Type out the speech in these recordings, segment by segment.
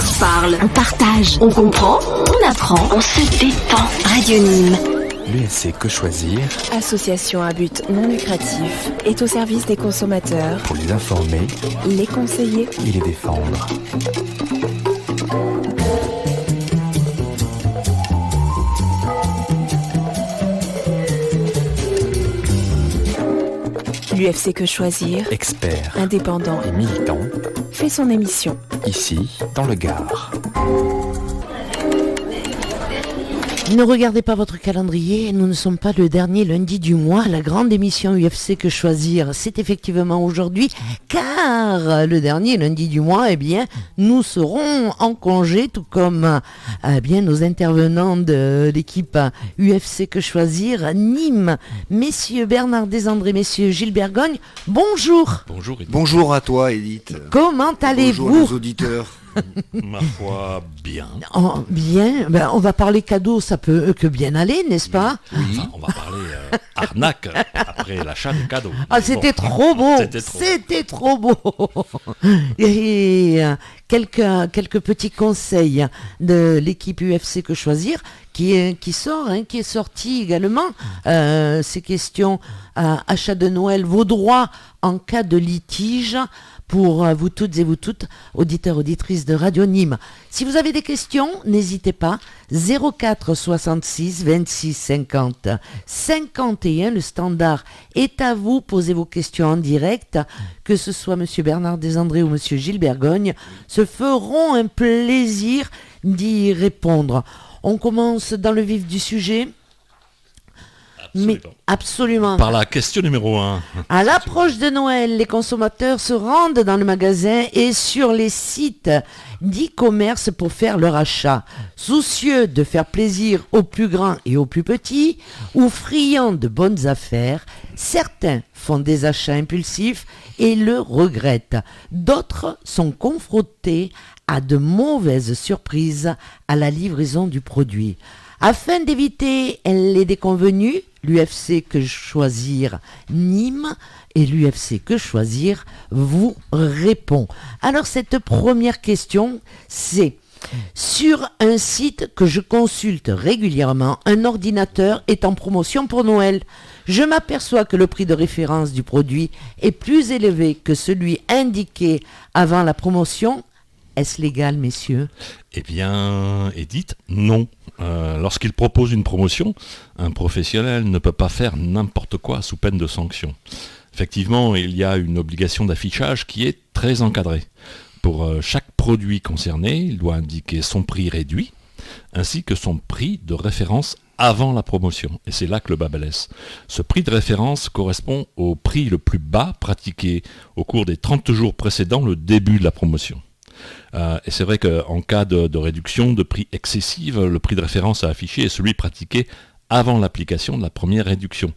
se parle, on partage, on comprend, on apprend, on se détend. Radio Nîmes. L'UFC Que Choisir, association à but non lucratif, est au service des consommateurs pour les informer, les conseiller et les défendre. L'UFC Que Choisir, Expert indépendant et militant, fait son émission. ici, dans le Gard. Ne regardez pas votre calendrier, nous ne sommes pas le dernier lundi du mois. La grande émission UFC Que Choisir, c'est effectivement aujourd'hui, car le dernier lundi du mois, nous serons en congé, tout comme nos intervenants de l'équipe UFC Que Choisir, Nîmes. Messieurs Bernard Desandré, messieurs Gilles Bergogne, bonjour. Bonjour Edith. Bonjour à toi Edith. Comment allez-vous? Bonjour aux auditeurs. Ma foi, bien. Oh, bien, on va parler cadeau, ça peut que bien aller, n'est-ce pas? Oui. Enfin, on va parler arnaque après l'achat de cadeaux. Ah, c'était trop beau. C'était trop beau. Et quelques petits conseils de l'équipe UFC Que Choisir qui est sorti également. Ces questions achat de Noël, vos droits en cas de litige. Pour vous toutes et vous toutes, auditeurs, auditrices de Radio Nîmes. Si vous avez des questions, n'hésitez pas. 04 66 26 50 51, le standard est à vous. Posez vos questions en direct. Que ce soit Monsieur Bernard Desandré ou Monsieur Gilles Bergogne, se feront un plaisir d'y répondre. On commence dans le vif du sujet. Absolument. Par la question numéro 1. À l'approche de Noël, les consommateurs se rendent dans le magasin et sur les sites d'e-commerce pour faire leur achat. Soucieux de faire plaisir aux plus grands et aux plus petits, ou friands de bonnes affaires, certains font des achats impulsifs et le regrettent. D'autres sont confrontés à de mauvaises surprises à la livraison du produit. Afin d'éviter les déconvenues, l'UFC Que Choisir Nîmes et l'UFC Que Choisir vous répond. Alors cette première question, c'est: sur un site que je consulte régulièrement, un ordinateur est en promotion pour Noël. Je m'aperçois que le prix de référence du produit est plus élevé que celui indiqué avant la promotion. Est-ce légal, messieurs? Eh bien, Edith, non. Lorsqu'il propose une promotion, un professionnel ne peut pas faire n'importe quoi sous peine de sanction. Effectivement, il y a une obligation d'affichage qui est très encadrée. Pour chaque produit concerné, il doit indiquer son prix réduit, ainsi que son prix de référence avant la promotion. Et c'est là que le bas blesse. Ce prix de référence correspond au prix le plus bas pratiqué au cours des 30 jours précédant le début de la promotion. Et c'est vrai qu'en cas de réduction de prix excessive, le prix de référence à afficher est celui pratiqué avant l'application de la première réduction.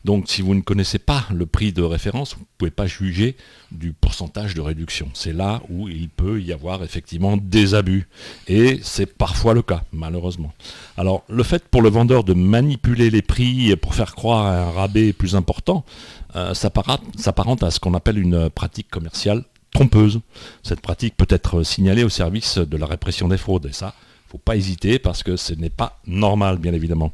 Donc si vous ne connaissez pas le prix de référence, vous ne pouvez pas juger du pourcentage de réduction. C'est là où il peut y avoir effectivement des abus. Et c'est parfois le cas, malheureusement. Alors le fait pour le vendeur de manipuler les prix pour faire croire à un rabais plus important, s'apparente à ce qu'on appelle une pratique commerciale trompeuse. Cette pratique peut être signalée au service de la répression des fraudes. Et ça, il ne faut pas hésiter parce que ce n'est pas normal, bien évidemment.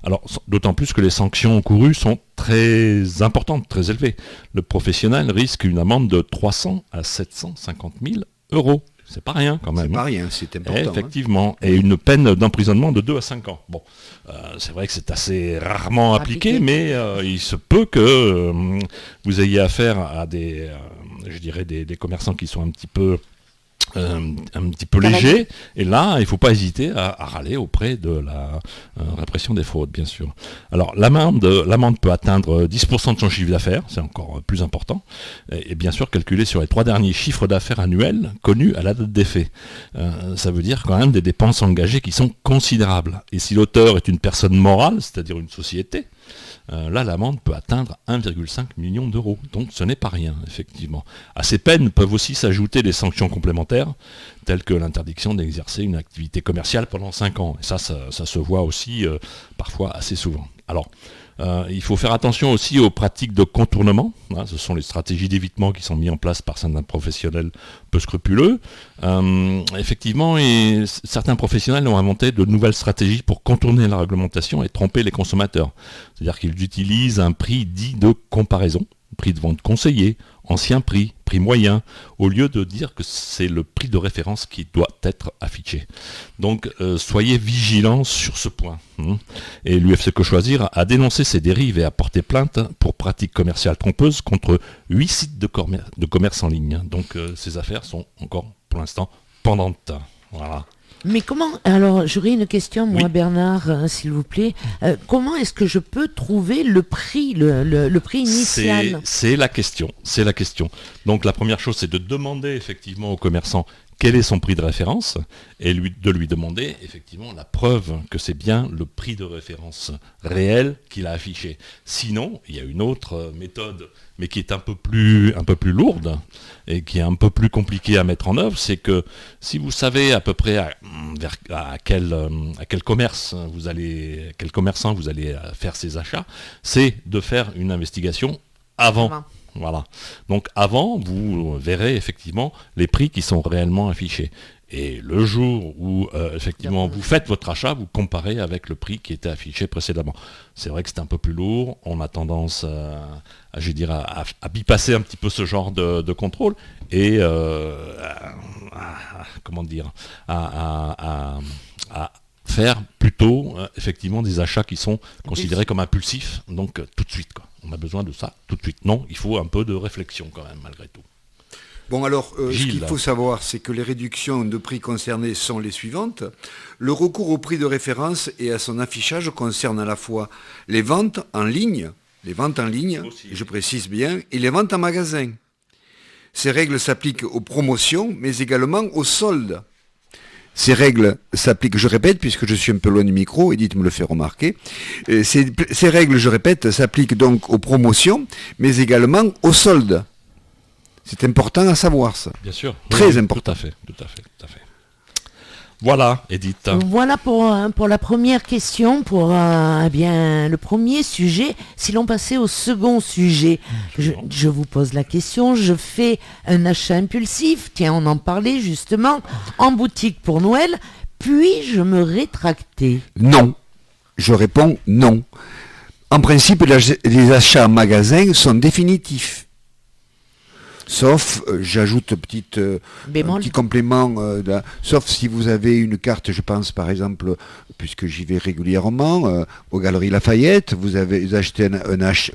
Alors, d'autant plus que les sanctions encourues sont très importantes, très élevées. Le professionnel risque une amende de 300 à 750 000 euros. C'est pas rien quand même. C'est pas rien, c'est important. Effectivement. Et une peine d'emprisonnement de 2 à 5 ans. Bon, c'est vrai que c'est assez rarement appliqué, mais il se peut que vous ayez affaire à des commerçants qui sont un petit peu léger, et là, il ne faut pas hésiter à râler auprès de la répression des fraudes, bien sûr. Alors, l'amende peut atteindre 10% de son chiffre d'affaires, c'est encore plus important, et bien sûr calculé sur les 3 derniers chiffres d'affaires annuels connus à la date des faits. Ça veut dire quand même des dépenses engagées qui sont considérables. Et si l'auteur est une personne morale, c'est-à-dire une société, là, l'amende peut atteindre 1,5 million d'euros. Donc, ce n'est pas rien, effectivement. À ces peines peuvent aussi s'ajouter des sanctions complémentaires, telles que l'interdiction d'exercer une activité commerciale pendant 5 ans. Et ça se voit aussi parfois assez souvent. Alors, Il faut faire attention aussi aux pratiques de contournement. Ce sont les stratégies d'évitement qui sont mises en place par certains professionnels peu scrupuleux. Effectivement, et certains professionnels ont inventé de nouvelles stratégies pour contourner la réglementation et tromper les consommateurs. C'est-à-dire qu'ils utilisent un prix dit de comparaison, prix de vente conseillé, ancien prix moyen, au lieu de dire que c'est le prix de référence qui doit être affiché. Donc soyez vigilants sur ce point. Et l'UFC Que Choisir a dénoncé ces dérives et a porté plainte pour pratiques commerciales trompeuses contre 8 sites de commerce en ligne. Donc ces affaires sont encore pour l'instant pendantes. Voilà. Mais comment, alors j'aurais une question, moi, Oui. Bernard, s'il vous plaît. Comment est-ce que je peux trouver le prix, le prix initial? C'est la question. Donc la première chose, c'est de demander effectivement au commerçant quel est son prix de référence et de lui demander effectivement la preuve que c'est bien le prix de référence réel qu'il a affiché. Sinon, il y a une autre méthode, mais qui est un peu plus lourde et qui est un peu plus compliquée à mettre en œuvre, c'est que si vous savez à peu près à quel commerçant vous allez faire ces achats, c'est de faire une investigation avant. Voilà. Donc avant, vous verrez effectivement les prix qui sont réellement affichés. Et le jour où effectivement vous faites votre achat, vous comparez avec le prix qui était affiché précédemment. C'est vrai que c'est un peu plus lourd, on a tendance à bypasser un petit peu ce genre de contrôle et à faire plutôt effectivement des achats qui sont considérés comme impulsifs, donc tout de suite, quoi. On a besoin de ça tout de suite. Non, il faut un peu de réflexion quand même, malgré tout. Bon alors, ce Gilles. qu'il faut savoir, c'est que les réductions de prix concernées sont les suivantes. Le recours au prix de référence et à son affichage concerne à la fois les ventes en ligne, Aussi. je précise bien, et les ventes en magasin. Ces règles s'appliquent aux promotions, mais également aux soldes. Ces règles s'appliquent, je répète, puisque je suis un peu loin du micro, Edith me le fait remarquer, ces règles, je répète, s'appliquent donc aux promotions, mais également aux soldes. C'est important à savoir ça. Bien sûr. Très important. Tout à fait. Voilà, Edith. Voilà pour la première question, pour le premier sujet. Si l'on passait au second sujet, je vous pose la question, je fais un achat impulsif, tiens, on en parlait justement, en boutique pour Noël, puis-je me rétracter? Non. Je réponds non. En principe, les achats en magasin sont définitifs. Sauf, j'ajoute un petit complément, sauf si vous avez une carte, je pense par exemple, puisque j'y vais régulièrement, aux Galeries Lafayette, vous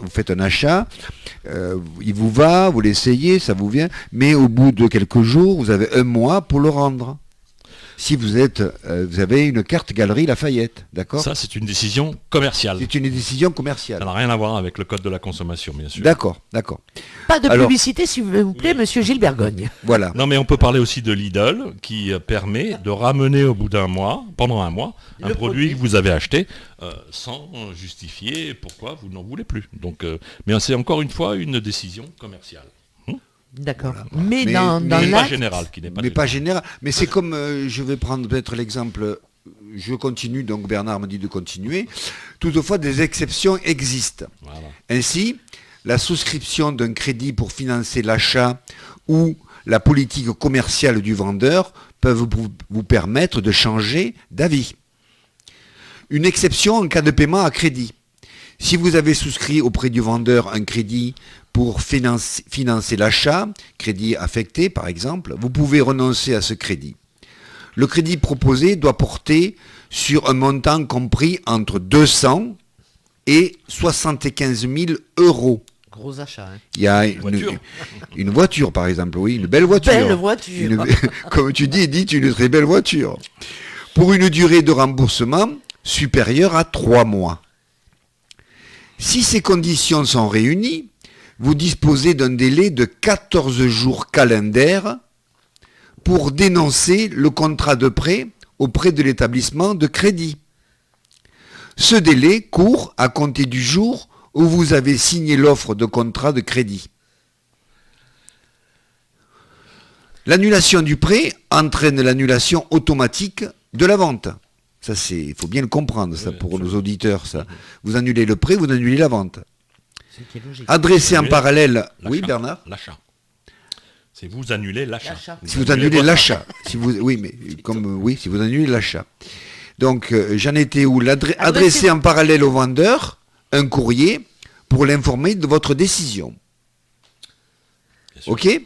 faites un achat, il vous va, vous l'essayez, ça vous vient, mais au bout de quelques jours, vous avez 1 mois pour le rendre. Si vous avez une carte Galerie Lafayette, d'accord ? Ça, c'est une décision commerciale. C'est une décision commerciale. Ça n'a rien à voir avec le code de la consommation, bien sûr. D'accord. Pas de publicité, s'il vous plaît, monsieur Gilles Bergogne. Voilà. Non, mais on peut parler aussi de Lidl, qui permet de ramener au bout d'un mois, pendant un mois, un produit que vous avez acheté, sans justifier pourquoi vous n'en voulez plus. Donc, mais c'est encore une fois une décision commerciale. D'accord. Voilà. Mais dans Pas l'acte, général, qui n'est pas Mais général. pas général. Mais c'est comme, je vais prendre peut-être l'exemple, je continue, donc Bernard me dit de continuer. Toutefois, des exceptions existent. Voilà. Ainsi, la souscription d'un crédit pour financer l'achat ou la politique commerciale du vendeur peuvent vous permettre de changer d'avis. Une exception en cas de paiement à crédit. Si vous avez souscrit auprès du vendeur un crédit pour financer l'achat, crédit affecté par exemple, vous pouvez renoncer à ce crédit. Le crédit proposé doit porter sur un montant compris entre 200 et 75 000 euros. gros achat. Hein. Il y a Voiture. une voiture par exemple, oui, une belle voiture. Belle voiture. Comme tu dis, Edith, une très belle voiture. Pour une durée de remboursement supérieure à 3 mois. Si ces conditions sont réunies, vous disposez d'un délai de 14 jours calendaires pour dénoncer le contrat de prêt auprès de l'établissement de crédit. Ce délai court à compter du jour où vous avez signé l'offre de contrat de crédit. L'annulation du prêt entraîne l'annulation automatique de la vente. Ça, il faut bien le comprendre, ça, Oui, pour absolument. nos auditeurs, ça. Vous annulez le prêt, vous annulez la vente. Ce qui est logique. Adressez en Annulez parallèle... L'achat. Oui, Bernard? L'achat. C'est vous annulez l'achat. L'achat. Si vous annulez votre l'achat. Si vous annulez l'achat. Donc, j'en étais où? Adressez en parallèle au vendeur un courrier pour l'informer de votre décision. Bien sûr. OK?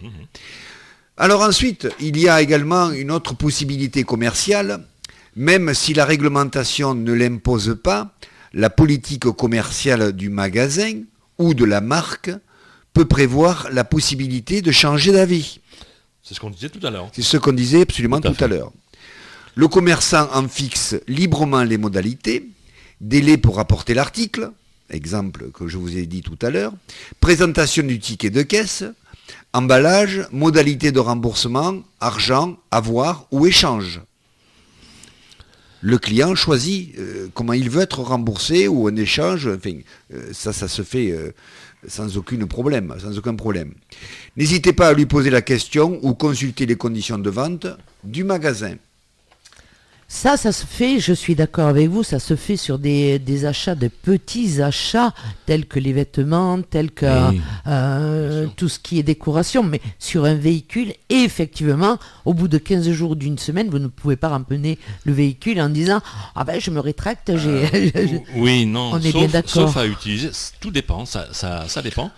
Alors ensuite, il y a également une autre possibilité commerciale. Même si la réglementation ne l'impose pas, la politique commerciale du magasin ou de la marque peut prévoir la possibilité de changer d'avis. C'est ce qu'on disait tout à l'heure. C'est ce qu'on disait absolument Tout à tout à fait. l'heure. Le commerçant en fixe librement les modalités, délai pour apporter l'article, exemple que je vous ai dit tout à l'heure, présentation du ticket de caisse, emballage, modalité de remboursement, argent, avoir ou échange. Le client choisit comment il veut être remboursé ou en échange, enfin, ça se fait sans aucun problème. N'hésitez pas à lui poser la question ou consulter les conditions de vente du magasin. Ça se fait, je suis d'accord avec vous, ça se fait sur des achats, de petits achats, tels que les vêtements, tels que Oui, tout ce qui est décoration. Mais sur un véhicule, effectivement, au bout de 15 jours d'une semaine, vous ne pouvez pas ramener le véhicule en disant « Ah ben, je me rétracte, Oui, non, On est bien d'accord. sauf à utiliser, tout dépend, ça dépend,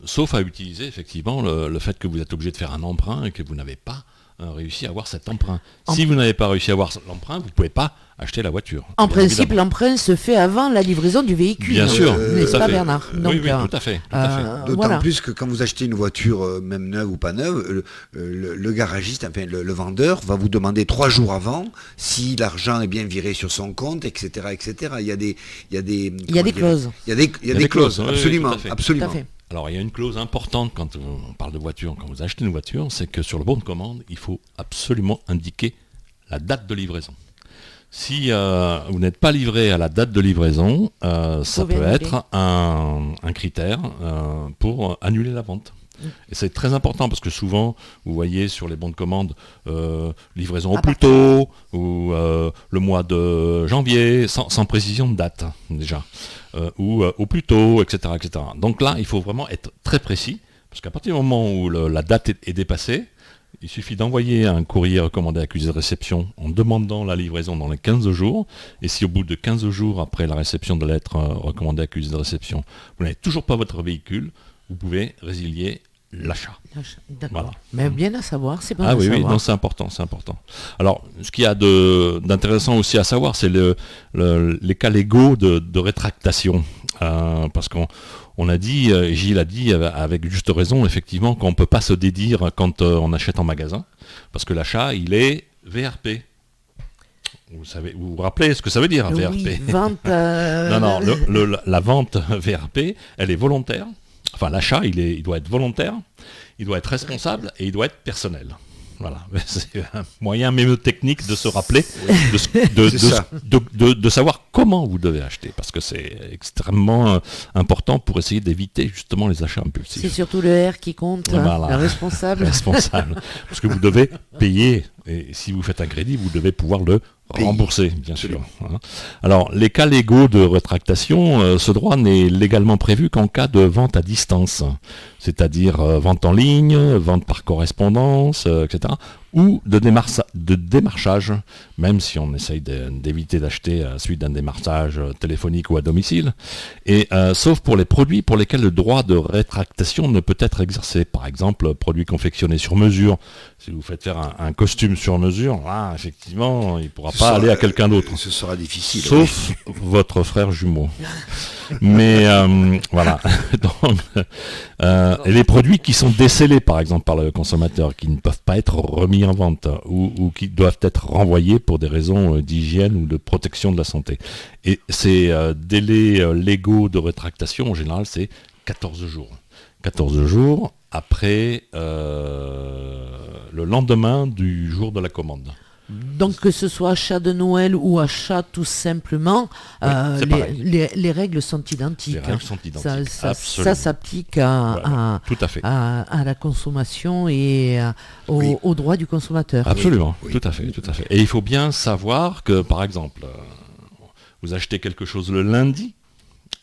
sauf à utiliser effectivement le fait que vous êtes obligé de faire un emprunt et que vous n'avez pas réussi à avoir cet emprunt. Si vous n'avez pas réussi à avoir l'emprunt, vous ne pouvez pas acheter la voiture. En bien principe, évidemment. l'emprunt se fait avant la livraison du véhicule. Bien sûr, N'est-ce tout à pas fait. Bernard? Oui, Donc, oui, tout à fait. Tout à fait. D'autant voilà. plus que quand vous achetez une voiture, même neuve ou pas neuve, le garagiste, enfin le vendeur, va vous demander 3 jours avant si l'argent est bien viré sur son compte, etc., etc. Il y a des clauses. Il y a des clauses, oui, oui, absolument, tout à fait. absolument. Tout à fait. Alors, il y a une clause importante quand on parle de voiture, quand vous achetez une voiture, c'est que sur le bon de commande, il faut absolument indiquer la date de livraison. Si vous n'êtes pas livré à la date de livraison, ça pouvez peut annuler. être un critère pour annuler la vente. Et c'est très important parce que souvent, vous voyez sur les bons de commande, livraison au plus tôt, ou le mois de janvier, sans précision de date déjà, ou au plus tôt, etc., etc. Donc là, il faut vraiment être très précis, parce qu'à partir du moment où la date est dépassée, il suffit d'envoyer un courrier recommandé accusé de réception en demandant la livraison dans les 15 jours, et si au bout de 15 jours après la réception de la lettre recommandée accusée de réception, vous n'avez toujours pas votre véhicule, vous pouvez résilier l'achat. D'accord. Voilà. Mais bien à savoir, c'est bon Ah à oui, oui, savoir. non, c'est important, c'est important. Alors, ce qu'il y a d'intéressant aussi à savoir, c'est les cas légaux de rétractation. Parce qu'on a dit, Gilles a dit avec juste raison, effectivement, qu'on ne peut pas se dédire quand on achète en magasin, parce que l'achat, il est VRP. Vous vous rappelez ce que ça veut dire, VRP? Oui, vente... Non, la vente VRP, elle est volontaire. Enfin, l'achat, il doit être volontaire, il doit être responsable et il doit être personnel. Voilà, c'est un moyen mémotechnique de se rappeler, de savoir comment vous devez acheter, parce que c'est extrêmement important pour essayer d'éviter justement les achats impulsifs. C'est surtout le R qui compte, hein, Voilà. le responsable. Responsable, parce que vous devez payer, et si vous faites un crédit, vous devez pouvoir le rembourser, bien sûr. Hein. Alors, les cas légaux de rétractation, ce droit n'est légalement prévu qu'en cas de vente à distance, c'est-à-dire vente en ligne, vente par correspondance, etc., ou de démarchage, même si on essaye d'éviter d'acheter à la suite d'un démarchage téléphonique ou à domicile, et sauf pour les produits pour lesquels le droit de rétractation ne peut être exercé. Par exemple, produits confectionnés sur mesure. Si vous faites faire un costume sur mesure, là, effectivement, il ne pourra pas aller à quelqu'un d'autre. Ce sera difficile. Sauf votre frère jumeau. Mais voilà. Donc, et les produits qui sont décelés, par exemple, par le consommateur, qui ne peuvent pas être remis en vente ou qui doivent être renvoyés pour des raisons d'hygiène ou de protection de la santé. Et ces délais légaux de rétractation, en général, c'est 14 jours. 14 jours après le lendemain du jour de la commande. Donc que ce soit achat de Noël ou achat tout simplement, c'est pareil. les règles sont identiques. Les règles sont identiques. Ça Absolument. s'applique Voilà, tout à fait. à la consommation et aux droits du consommateur. Absolument, Oui. tout à fait, tout à fait. Et il faut bien savoir que, par exemple, vous achetez quelque chose le lundi,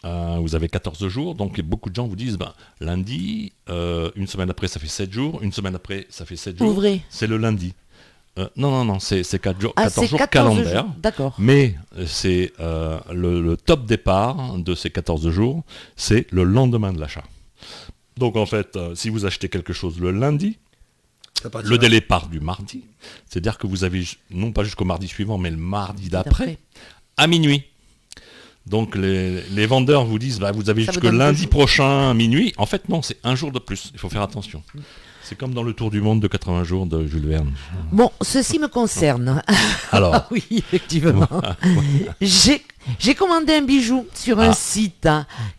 vous avez 14 jours, donc beaucoup de gens vous disent, lundi, une semaine après ça fait 7 jours, une semaine après ça fait 7 jours, Ouvrez. c'est le lundi. Non, c'est 4 jours, 14 c'est jours 14 calendaires. jours. D'accord. Mais c'est le top départ de ces 14 jours, c'est le lendemain de l'achat. Donc en fait, si vous achetez quelque chose le lundi, le délai part du mardi. C'est-à-dire que vous avez, non pas jusqu'au mardi suivant, mais le mardi d'après, à minuit. Donc les vendeurs vous disent, vous avez Ça vous jusque donne lundi 2 jours. prochain à minuit. En fait, non, c'est un jour de plus. Il faut faire attention. C'est comme dans le Tour du monde de 80 jours de Jules Verne. Bon, ceci me concerne. Alors, Oui, effectivement. J'ai commandé un bijou sur un site.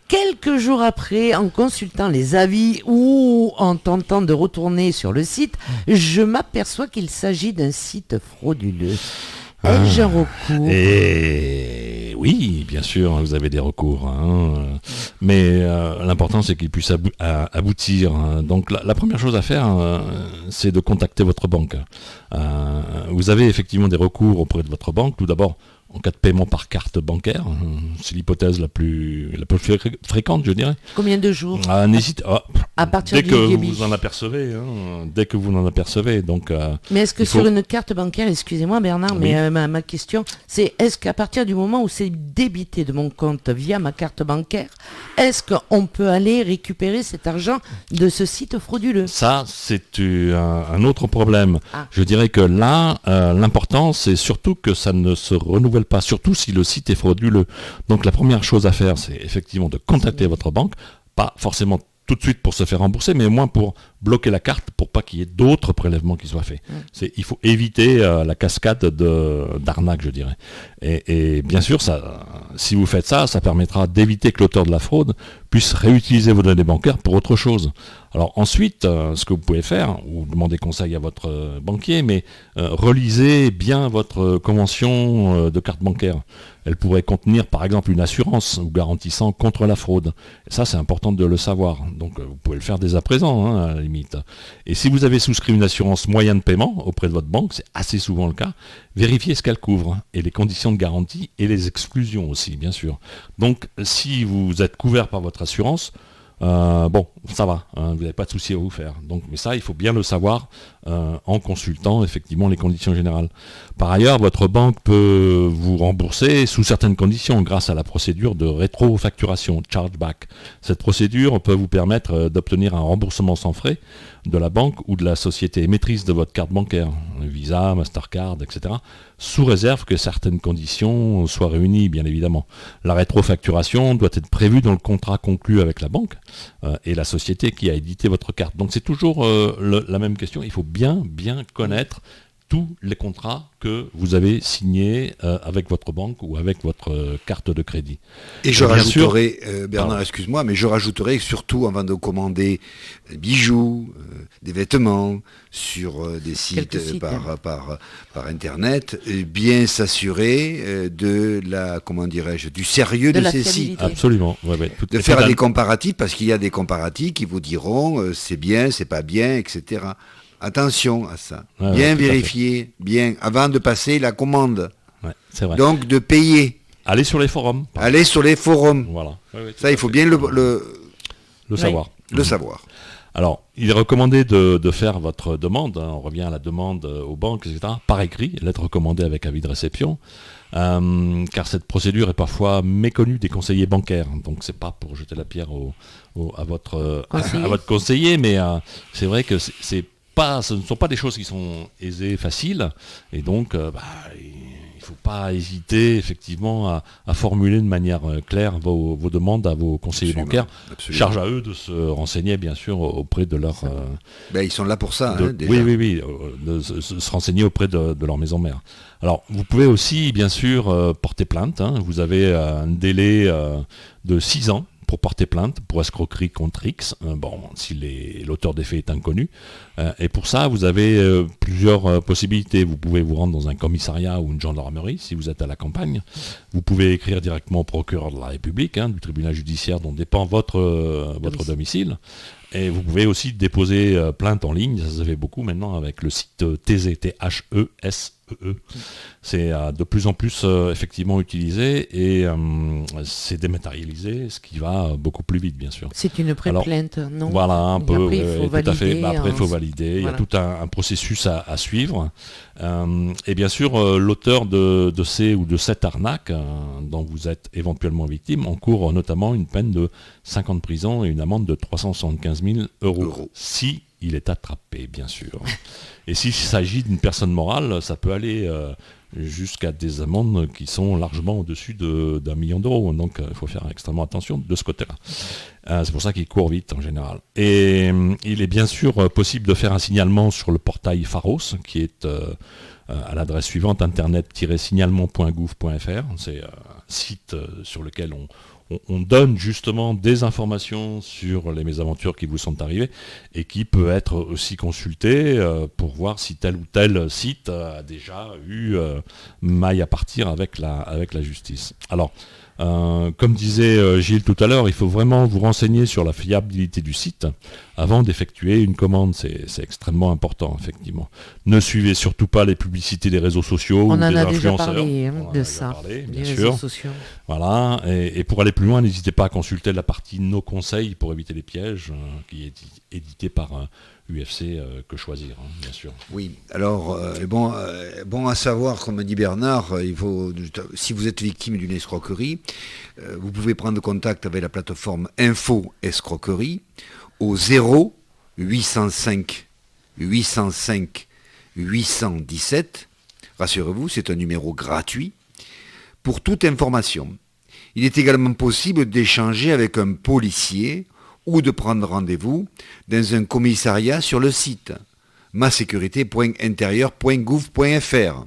Quelques jours après, en consultant les avis ou en tentant de retourner sur le site, je m'aperçois qu'il s'agit d'un site frauduleux. Ai-je un recours? Et oui, bien sûr, vous avez des recours. Mais l'important, c'est qu'il puisse aboutir. Donc la première chose à faire, c'est de contacter votre banque. Vous avez effectivement des recours auprès de votre banque. Tout d'abord, en cas de paiement par carte bancaire, c'est l'hypothèse la plus fréquente, je dirais. Combien de jours? N'hésitez À partir dès du que débit. vous en apercevez, dès que vous en apercevez. Donc, Mais est-ce que il faut- sur une carte bancaire, excusez-moi Bernard, Oui. mais ma question, c'est est-ce qu'à partir du moment où c'est débité de mon compte via ma carte bancaire, est-ce qu'on peut aller récupérer cet argent de ce site frauduleux? Ça, c'est un autre problème. Ah. Je dirais que là, l'important, c'est surtout que ça ne se renouvelle pas, surtout si le site est frauduleux. Donc la première chose à faire, c'est effectivement de contacter votre banque, pas forcément tout de suite pour se faire rembourser, mais au moins pour bloquer la carte pour pas qu'il y ait d'autres prélèvements qui soient faits. Il faut éviter la cascade d'arnaque, je dirais. Et bien sûr, si vous faites ça, ça permettra d'éviter que l'auteur de la fraude puisse réutiliser vos données bancaires pour autre chose. Alors ensuite, ce que vous pouvez faire, ou demander conseil à votre banquier, mais relisez bien votre convention de carte bancaire. Elle pourrait contenir par exemple une assurance vous garantissant contre la fraude. Et ça, c'est important de le savoir. Donc vous pouvez le faire dès à présent, à la limite. Et si vous avez souscrit une assurance moyen de paiement auprès de votre banque, c'est assez souvent le cas, vérifiez ce qu'elle couvre, et les conditions de garantie et les exclusions aussi, bien sûr. Donc si vous êtes couvert par votre assurance, ça va, vous n'avez pas de souci à vous faire. Donc, mais ça, il faut bien le savoir en consultant effectivement les conditions générales. Par ailleurs, votre banque peut vous rembourser sous certaines conditions grâce à la procédure de rétrofacturation, chargeback. Cette procédure peut vous permettre d'obtenir un remboursement sans frais de la banque ou de la société émettrice de votre carte bancaire, Visa, Mastercard, etc., sous réserve que certaines conditions soient réunies, bien évidemment. La rétrofacturation doit être prévue dans le contrat conclu avec la banque et la société qui a édité votre carte. Donc c'est toujours la même question, il faut bien connaître tous les contrats que vous avez signés avec votre banque ou avec votre carte de crédit. Et je bien rajouterai, Bernard, Pardon. excuse-moi, mais je rajouterai que surtout avant de commander des bijoux, des vêtements sur des Quelques sites sites, par Internet, bien s'assurer de la, du sérieux De de la ces sites. fiabilité. Absolument. De faire des comparatifs, parce qu'il y a des comparatifs qui vous diront c'est bien, c'est pas bien, etc. Attention à ça. Ouais, bien tout à vérifier, bien, avant de passer la commande. Ouais, c'est vrai. Donc de payer. Allez sur les forums. Aller sur les forums. Voilà. Ouais, tout Ça, à il faut fait. bien le savoir. le savoir. Alors, il est recommandé de faire votre demande, on revient à la demande aux banques, etc., par écrit, lettre recommandée avec avis de réception, car cette procédure est parfois méconnue des conseillers bancaires. Donc, c'est pas pour jeter la pierre à votre conseiller, mais c'est vrai que ce ne sont pas des choses qui sont aisées, faciles, et donc il ne faut pas hésiter effectivement à formuler de manière claire vos demandes à vos conseillers bancaires. Absolument. Charge à eux de se renseigner bien sûr auprès de leur... Ils sont là pour ça, déjà. Oui, de se renseigner auprès de leur maison mère. Alors, vous pouvez aussi bien sûr porter plainte. Vous avez un délai de 6 ans pour porter plainte pour escroquerie contre X, si l'auteur des faits est inconnu. Et pour ça, vous avez plusieurs possibilités. Vous pouvez vous rendre dans un commissariat ou une gendarmerie si vous êtes à la campagne. Vous pouvez écrire directement au procureur de la République, du tribunal judiciaire dont dépend votre domicile. Et vous pouvez aussi déposer plainte en ligne, ça se fait beaucoup maintenant avec le site THESE. C'est de plus en plus effectivement utilisé et c'est dématérialisé, ce qui va beaucoup plus vite bien sûr. C'est une pré-plainte, non? Voilà, un peu, après, tout à fait. Après, il faut valider, voilà. Il y a tout un processus à suivre. Et bien sûr, l'auteur de ces ou de cette arnaque dont vous êtes éventuellement victime encourt notamment une peine de 5 ans de prison et une amende de 375 000 euros. Si il est attrapé, bien sûr. Et s'il s'agit d'une personne morale, ça peut aller jusqu'à des amendes qui sont largement au-dessus d'1 million d'euros. Donc il faut faire extrêmement attention de ce côté-là. C'est pour ça qu'il court vite en général. Et il est bien sûr possible de faire un signalement sur le portail Pharos, qui est à l'adresse suivante, internet-signalement.gouv.fr. C'est un site sur lequel on donne justement des informations sur les mésaventures qui vous sont arrivées et qui peut être aussi consulté pour voir si tel ou tel site a déjà eu maille à partir avec la justice. Alors, comme disait Gilles tout à l'heure, il faut vraiment vous renseigner sur la fiabilité du site avant d'effectuer une commande. C'est extrêmement important, effectivement. Ne suivez surtout pas les publicités des réseaux sociaux ou des influenceurs. On en a déjà parlé bien des sûr. réseaux sociaux. Voilà. Et pour aller plus loin, n'hésitez pas à consulter la partie Nos conseils pour éviter les pièges, qui est édité par UFC Que Choisir, bien sûr. Oui, alors, bon à savoir, comme dit Bernard, si vous êtes victime d'une escroquerie, vous pouvez prendre contact avec la plateforme Info Escroquerie au 0 805 805 817. Rassurez-vous, c'est un numéro gratuit pour toute information. Il est également possible d'échanger avec un policier ou de prendre rendez-vous dans un commissariat sur le site masécurité.intérieur.gouv.fr.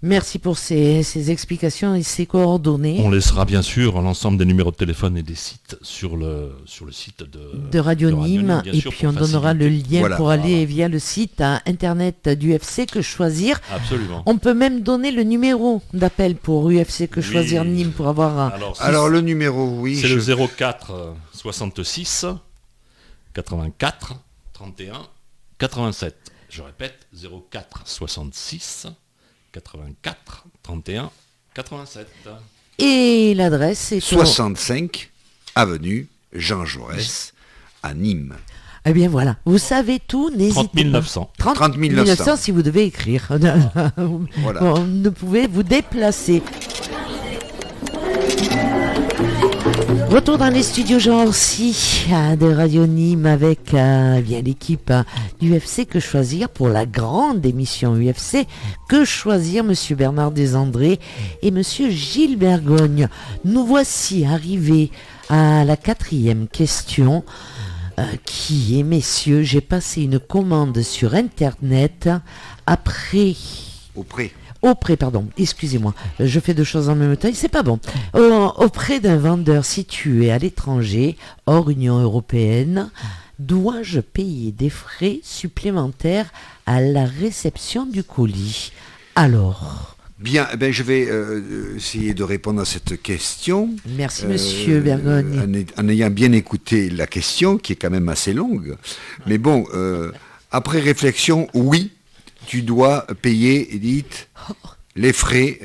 Merci pour ces explications et ces coordonnées. On laissera bien sûr l'ensemble des numéros de téléphone et des sites sur le site de Radio Nîmes, et puis on donnera le lien pour aller via le site internet d'UFC Que Choisir. Absolument. On peut même donner le numéro d'appel pour UFC Que Choisir Nîmes pour avoir Alors le numéro, oui. C'est le 04 66 84 31 87. Je répète, 04 66 84 31 87. Et l'adresse est 65 avenue Jean Jaurès à Nîmes. Eh bien voilà, vous savez tout, n'hésitez 30 900. pas. 30 900 si vous devez écrire. Voilà. Bon, ne pouvez vous déplacer. Retour dans les studios Jean Orsi de Radio Nîmes avec bien l'équipe d'UFC Que Choisir pour la grande émission UFC Que Choisir, Monsieur Bernard Desandré et Monsieur Gilles Bergogne. Nous voici arrivés à la 4e question qui est, messieurs, j'ai passé une commande sur Internet excusez-moi, je fais deux choses en même temps, c'est pas bon. Auprès d'un vendeur situé à l'étranger, hors Union européenne, dois-je payer des frais supplémentaires à la réception du colis? Alors... Bien, je vais essayer de répondre à cette question. Merci, Monsieur Bergogne. En ayant bien écouté la question, qui est quand même assez longue. Mais bon, après réflexion, oui, tu dois payer, Edith, les frais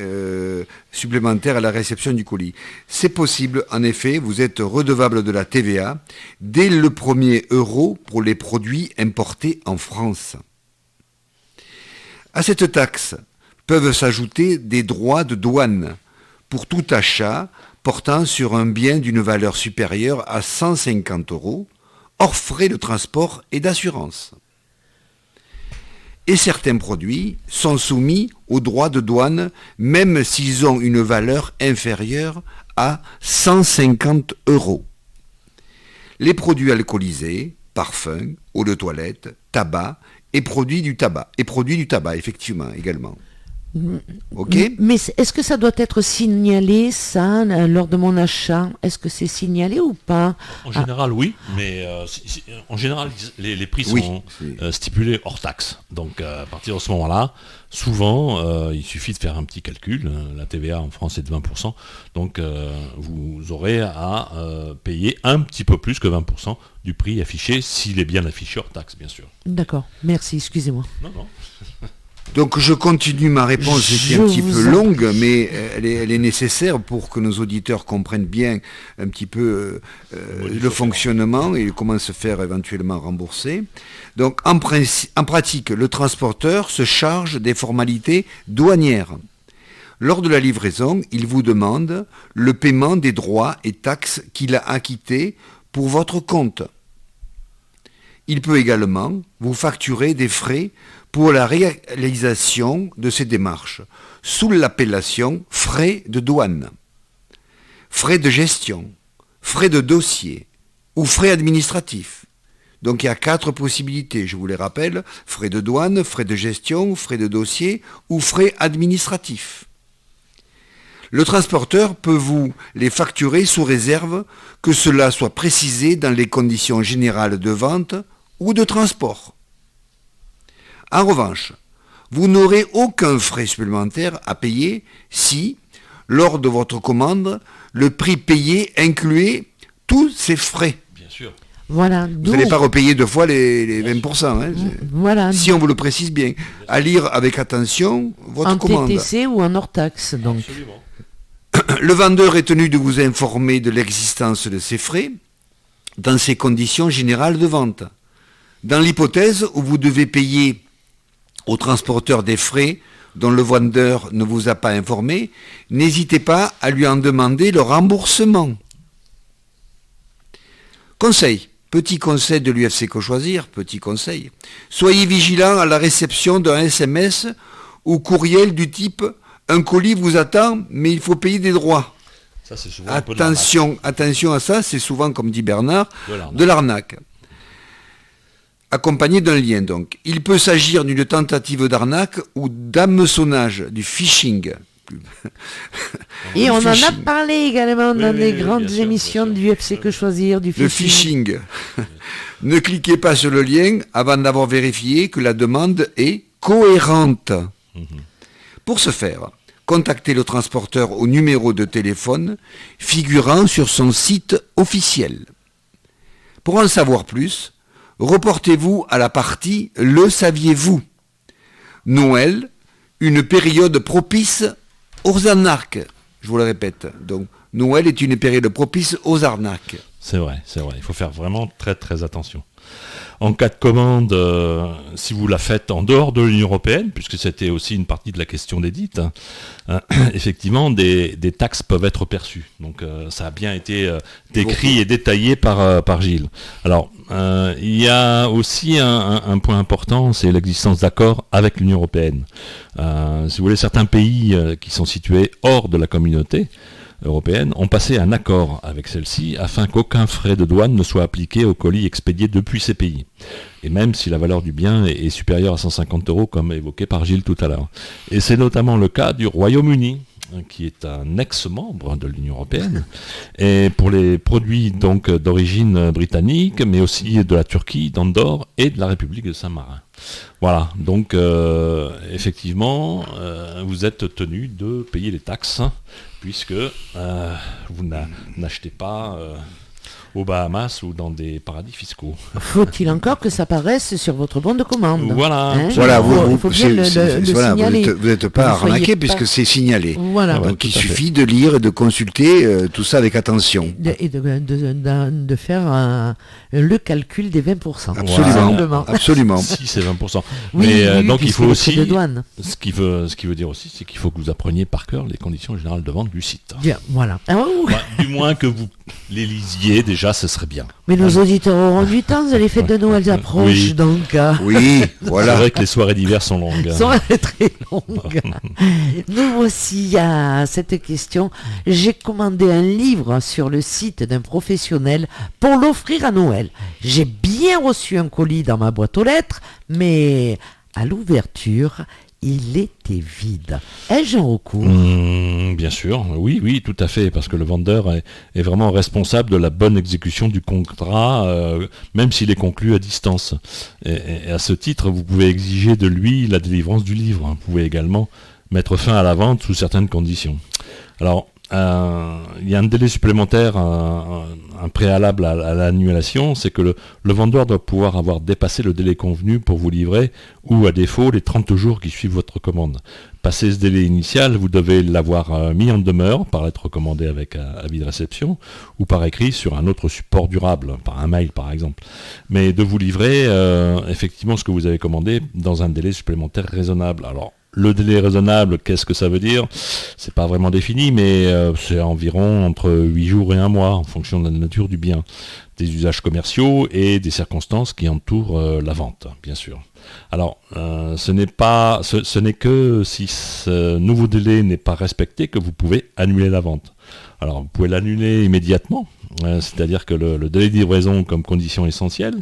supplémentaires à la réception du colis. C'est possible, en effet, vous êtes redevable de la TVA dès le premier euro pour les produits importés en France. À cette taxe peuvent s'ajouter des droits de douane pour tout achat portant sur un bien d'une valeur supérieure à 150 €, hors frais de transport et d'assurance. Et certains produits sont soumis aux droits de douane même s'ils ont une valeur inférieure à 150 €. Les produits alcoolisés, parfums, eau de toilette, tabac et produits du tabac, effectivement, également. Ok ? Mais est-ce que ça doit être signalé, ça, lors de mon achat? Est-ce que c'est signalé ou pas? En général, oui, mais en général, les prix Oui, sont c'est- stipulés hors taxe. Donc, à partir de ce moment-là, souvent, il suffit de faire un petit calcul. La TVA en France est de 20%. Donc, vous aurez à payer un petit peu plus que 20% du prix affiché, s'il est bien affiché hors taxe, bien sûr. D'accord, merci, excusez-moi. Non, non. Donc je continue ma réponse, c'était un Je petit vous peu en longue, mais elle est nécessaire pour que nos auditeurs comprennent bien un petit peu le fonctionnement et comment se faire éventuellement rembourser. Donc en pratique, le transporteur se charge des formalités douanières. Lors de la livraison, il vous demande le paiement des droits et taxes qu'il a acquittés pour votre compte. Il peut également vous facturer des frais pour la réalisation de ces démarches, sous l'appellation frais de douane, frais de gestion, frais de dossier ou frais administratifs. Donc il y a 4 possibilités, je vous les rappelle, frais de douane, frais de gestion, frais de dossier ou frais administratifs. Le transporteur peut vous les facturer sous réserve que cela soit précisé dans les conditions générales de vente ou de transport. En revanche, vous n'aurez aucun frais supplémentaire à payer si, lors de votre commande, le prix payé incluait tous ces frais. Bien sûr. Voilà, Vous n'allez pas repayer 2 fois les 20%, hein, voilà, si on vous le précise bien. À lire avec attention votre en commande. TTC ou en hors taxe, donc. Absolument. Le vendeur est tenu de vous informer de l'existence de ces frais dans ses conditions générales de vente. Dans l'hypothèse où vous devez payer au transporteur des frais dont le vendeur ne vous a pas informé, n'hésitez pas à lui en demander le remboursement. Conseil, petit conseil de l'UFC Que Choisir, petit conseil. Soyez vigilant à la réception d'un SMS ou courriel du type « Un colis vous attend, mais il faut payer des droits ». Ça, c'est souvent un peu de l'arnaque. Attention à ça, c'est souvent, comme dit Bernard, De l'arnaque. de l'arnaque. Accompagné d'un lien, donc. Il peut s'agir d'une tentative d'arnaque ou d'hameçonnage, du phishing. Et on en a phishing. parlé également Oui, dans oui, les oui, grandes bien sûr, émissions bien du sûr. UFC Que Choisir, du Le phishing. phishing. Ne cliquez pas sur le lien avant d'avoir vérifié que la demande est cohérente. Pour ce faire, contactez le transporteur au numéro de téléphone figurant sur son site officiel. Pour en savoir plus, reportez-vous à la partie « Le saviez-vous » Noël, une période propice aux arnaques. Je vous le répète. Donc, Noël est une période propice aux arnaques. C'est vrai. Il faut faire vraiment très très attention. En cas de commande, si vous la faites en dehors de l'Union européenne, puisque c'était aussi une partie de la question d'Edith, effectivement, des taxes peuvent être perçues. Donc ça a bien été décrit et détaillé par Gilles. Alors, il y a aussi un point important, c'est l'existence d'accords avec l'Union européenne. Si vous voulez, certains pays qui sont situés hors de la communauté européenne ont passé un accord avec celle-ci afin qu'aucun frais de douane ne soit appliqué aux colis expédiés depuis ces pays. Et même si la valeur du bien est supérieure à 150 € comme évoqué par Gilles tout à l'heure. Et c'est notamment le cas du Royaume-Uni, qui est un ex-membre de l'Union européenne, et pour les produits donc d'origine britannique, mais aussi de la Turquie, d'Andorre et de la République de Saint-Marin. Voilà, donc effectivement, vous êtes tenu de payer les taxes, puisque vous n'achetez pas aux Bahamas ou dans des paradis fiscaux. Faut-il encore que ça apparaisse sur votre bon de commande? Voilà. Hein? Voilà, Il faut bien le signaler. vous n'êtes pas Vous soyez arnaqué pas- puisque c'est signalé. Voilà. Ouais, Donc tout il à fait. suffit de lire et de consulter tout ça avec attention. Et de faire le calcul des 20%. Absolument. Simplement. Absolument. Si c'est 20%. Oui, Mais oui, donc il puisque faut les frais aussi, de douane. ce qui veut dire aussi, c'est qu'il faut que vous appreniez par cœur les conditions générales de vente du site. Bien, voilà. Ah, ouh. Ouais, du moins que vous les lisiez déjà, ce serait bien. Mais nos auditeurs auront du temps, les fêtes de Noël approchent, Oui. donc Oui, C'est voilà. vrai que les soirées d'hiver sont longues. sont très longues. Nous voici à cette question. J'ai commandé un livre sur le site d'un professionnel pour l'offrir à Noël. J'ai bien reçu un colis dans ma boîte aux lettres, mais à l'ouverture, il était vide. Ai-je un recours? Bien sûr, oui, tout à fait, parce que le vendeur est vraiment responsable de la bonne exécution du contrat, même s'il est conclu à distance. Et à ce titre, vous pouvez exiger de lui la délivrance du livre. Vous pouvez également mettre fin à la vente sous certaines conditions. Alors, il y a un délai supplémentaire, un préalable à l'annulation, c'est que le vendeur doit pouvoir avoir dépassé le délai convenu pour vous livrer, ou à défaut, les 30 jours qui suivent votre commande. Passé ce délai initial, vous devez l'avoir mis en demeure par lettre recommandée avec avis de réception, ou par écrit sur un autre support durable, par un mail par exemple. Mais de vous livrer effectivement ce que vous avez commandé dans un délai supplémentaire raisonnable. Alors, le délai raisonnable, qu'est-ce que ça veut dire? C'est pas vraiment défini, mais c'est environ entre 8 jours et 1 mois, en fonction de la nature du bien, des usages commerciaux et des circonstances qui entourent la vente, bien sûr. Alors, ce n'est que si ce nouveau délai n'est pas respecté que vous pouvez annuler la vente. Alors, vous pouvez l'annuler immédiatement, c'est-à-dire que le délai de livraison comme condition essentielle,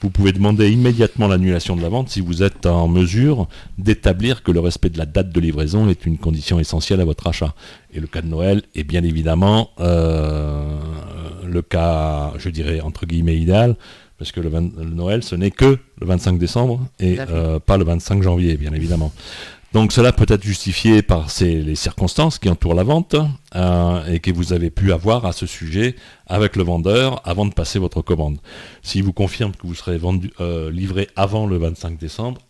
vous pouvez demander immédiatement l'annulation de la vente si vous êtes en mesure d'établir que le respect de la date de livraison est une condition essentielle à votre achat. Et le cas de Noël est bien évidemment le cas, je dirais, entre guillemets idéal, parce que le Noël, ce n'est que le 25 décembre et pas le 25 janvier, bien évidemment. Donc cela peut être justifié par les circonstances qui entourent la vente et que vous avez pu avoir à ce sujet avec le vendeur avant de passer votre commande. S'il vous confirme que vous serez livré avant le 25 décembre,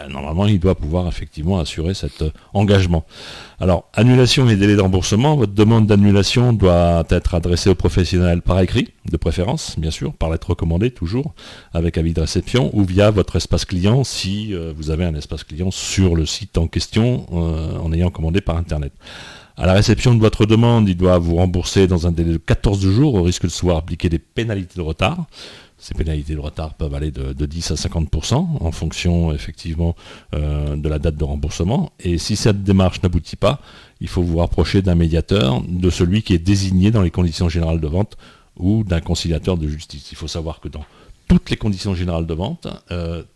normalement il doit pouvoir effectivement assurer cet engagement. Alors, annulation et délai de remboursement, votre demande d'annulation doit être adressée au professionnel par écrit, de préférence, bien sûr, par lettre recommandée toujours, avec avis de réception, ou via votre espace client si vous avez un espace client sur le site en question en ayant commandé par Internet. À la réception de votre demande, il doit vous rembourser dans un délai de 14 jours au risque de se voir appliquer des pénalités de retard. Ces pénalités de retard peuvent aller de 10 à 50% en fonction effectivement de la date de remboursement. Et si cette démarche n'aboutit pas, il faut vous rapprocher d'un médiateur, de celui qui est désigné dans les conditions générales de vente ou d'un conciliateur de justice. Il faut savoir que dans toutes les conditions générales de vente,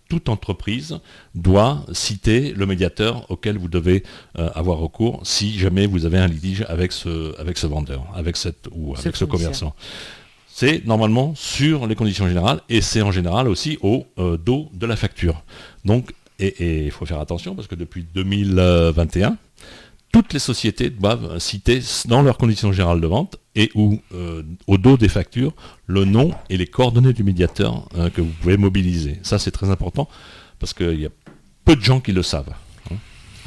toute entreprise doit citer le médiateur auquel vous devez avoir recours si jamais vous avez un litige avec ce vendeur, avec ce commerçant. C'est normalement sur les conditions générales et c'est en général aussi au dos de la facture. Donc, et il faut faire attention parce que depuis 2021, toutes les sociétés doivent citer dans leurs conditions générales de vente et ou au dos des factures le nom et les coordonnées du médiateur que vous pouvez mobiliser. Ça, c'est très important parce qu'il y a peu de gens qui le savent.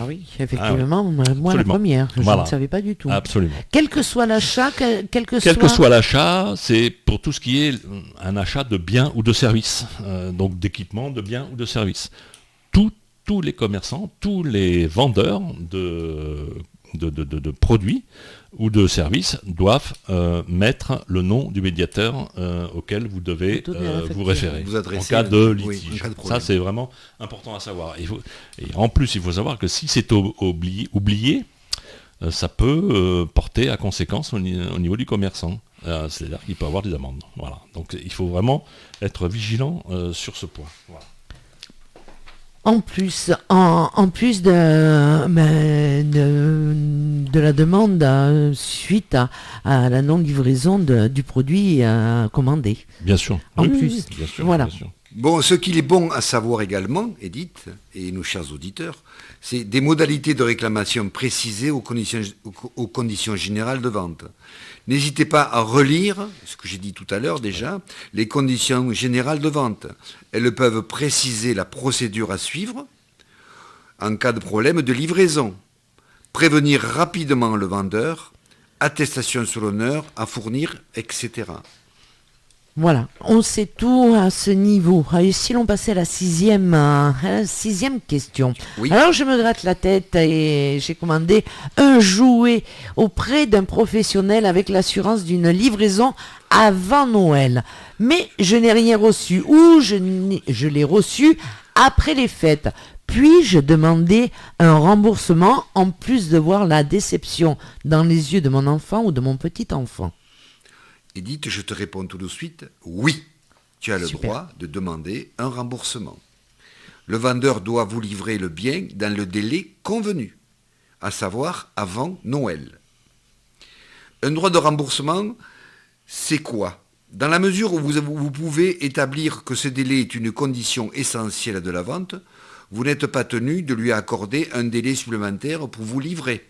Ah oui, effectivement, moi Absolument. la première, je Voilà. ne savais pas du tout. Absolument. Quel que soit l'achat, Quel que soit l'achat, c'est pour tout ce qui est un achat de biens ou de services, donc d'équipements, de biens ou de services. Tous les commerçants, tous les vendeurs de produits ou de services doivent mettre le nom du médiateur auquel vous devez vous référer en cas de litige. Oui, en cas de problème. Ça, c'est vraiment important à savoir. Et en plus, il faut savoir que si c'est oublié, ça peut porter à conséquence au niveau du commerçant. C'est-à-dire qu'il peut avoir des amendes. Voilà. Donc, il faut vraiment être vigilant sur ce point. Voilà. En plus de la demande suite à la non-livraison du produit commandé. Bien sûr. En Oui, plus, bien sûr, voilà. bien sûr. Bon, ce qu'il est bon à savoir également, Edith, et nos chers auditeurs, c'est des modalités de réclamation précisées aux conditions générales de vente. N'hésitez pas à relire, ce que j'ai dit tout à l'heure déjà, les conditions générales de vente. Elles peuvent préciser la procédure à suivre en cas de problème de livraison, prévenir rapidement le vendeur, attestation sur l'honneur à fournir, etc. Voilà, on sait tout à ce niveau. Et si l'on passait à la sixième question. Oui. Alors je me gratte la tête et j'ai commandé un jouet auprès d'un professionnel avec l'assurance d'une livraison avant Noël. Mais je n'ai rien reçu ou je l'ai reçu après les fêtes. Puis-je demander un remboursement en plus de voir la déception dans les yeux de mon enfant ou de mon petit-enfant? Edith, je te réponds tout de suite, oui, tu as le Super. droit de demander un remboursement. Le vendeur doit vous livrer le bien dans le délai convenu, à savoir avant Noël. Un droit de remboursement, c'est quoi ? Dans la mesure où vous pouvez établir que ce délai est une condition essentielle de la vente, vous n'êtes pas tenu de lui accorder un délai supplémentaire pour vous livrer.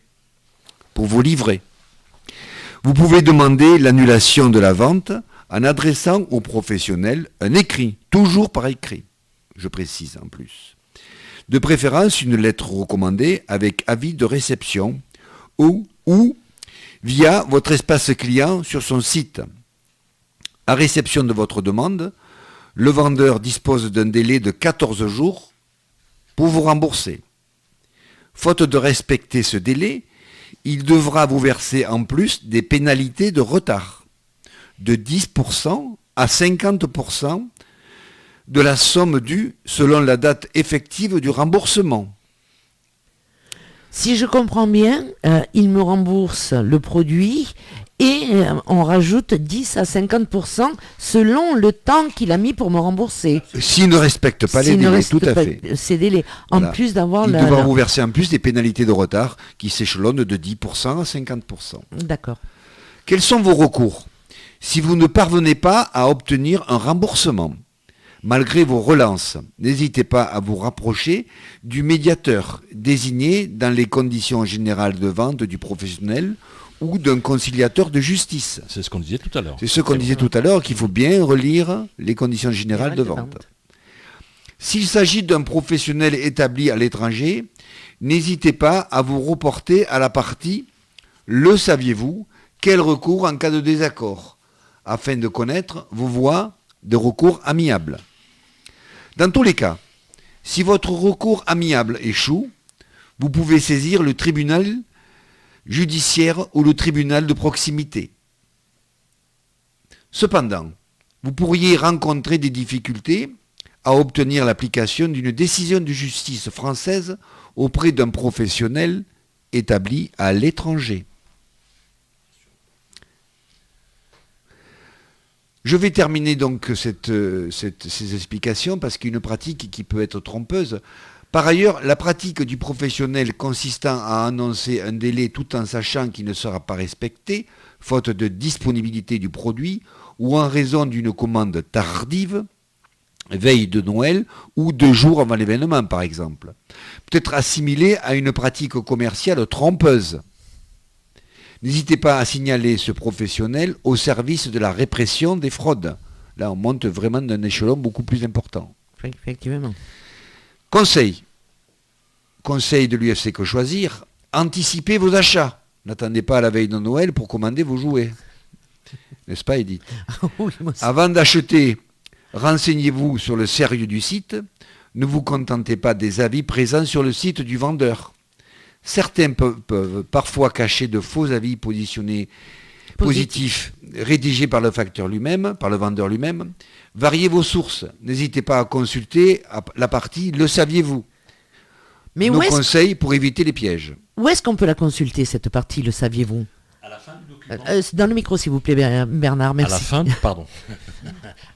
Vous pouvez demander l'annulation de la vente en adressant au professionnel un écrit, toujours par écrit, je précise en plus. De préférence une lettre recommandée avec avis de réception ou via votre espace client sur son site. À réception de votre demande, le vendeur dispose d'un délai de 14 jours pour vous rembourser. Faute de respecter ce délai, il devra vous verser en plus des pénalités de retard, de 10% à 50% de la somme due selon la date effective du remboursement. Si je comprends bien, il me rembourse le produit et on rajoute 10 à 50% selon le temps qu'il a mis pour me rembourser. S'il ne respecte pas les délais, tout à fait. Ces délais, en Voilà. plus d'avoir Il devra vous verser en plus des pénalités de retard qui s'échelonnent de 10% à 50%. D'accord. Quels sont vos recours si vous ne parvenez pas à obtenir un remboursement? Malgré vos relances, n'hésitez pas à vous rapprocher du médiateur désigné dans les conditions générales de vente du professionnel ou d'un conciliateur de justice. C'est ce qu'on disait tout à l'heure. C'est ce qu'on disait tout à l'heure, qu'il faut bien relire les conditions générales de vente. S'il s'agit d'un professionnel établi à l'étranger, n'hésitez pas à vous reporter à la partie « Le saviez-vous ? Quel recours en cas de désaccord ?» afin de connaître vos voies de recours amiables. Dans tous les cas, si votre recours amiable échoue, vous pouvez saisir le tribunal judiciaire ou le tribunal de proximité. Cependant, vous pourriez rencontrer des difficultés à obtenir l'application d'une décision de justice française auprès d'un professionnel établi à l'étranger. Je vais terminer donc ces explications parce qu'il y a une pratique qui peut être trompeuse. Par ailleurs, la pratique du professionnel consistant à annoncer un délai tout en sachant qu'il ne sera pas respecté, faute de disponibilité du produit ou en raison d'une commande tardive, veille de Noël ou 2 jours avant l'événement par exemple, peut être assimilée à une pratique commerciale trompeuse. N'hésitez pas à signaler ce professionnel au service de la répression des fraudes. Là, on monte vraiment d'un échelon beaucoup plus important. Effectivement. Conseil de l'UFC Que Choisir, anticipez vos achats. N'attendez pas à la veille de Noël pour commander vos jouets. N'est-ce pas, Edith ? Oui, moi aussi. Avant d'acheter, renseignez-vous sur le sérieux du site. Ne vous contentez pas des avis présents sur le site du vendeur. Certains peuvent parfois cacher de faux avis positionnés positifs rédigés par le facteur lui-même, par le vendeur lui-même. Variez vos sources. N'hésitez pas à consulter la partie « Le saviez-vous » Mais Nos conseils pour éviter les pièges. où est-ce qu'on peut la consulter, cette partie, le saviez-vous ? À la fin du document. Dans le micro, s'il vous plaît, Bernard, merci. À la fin, pardon.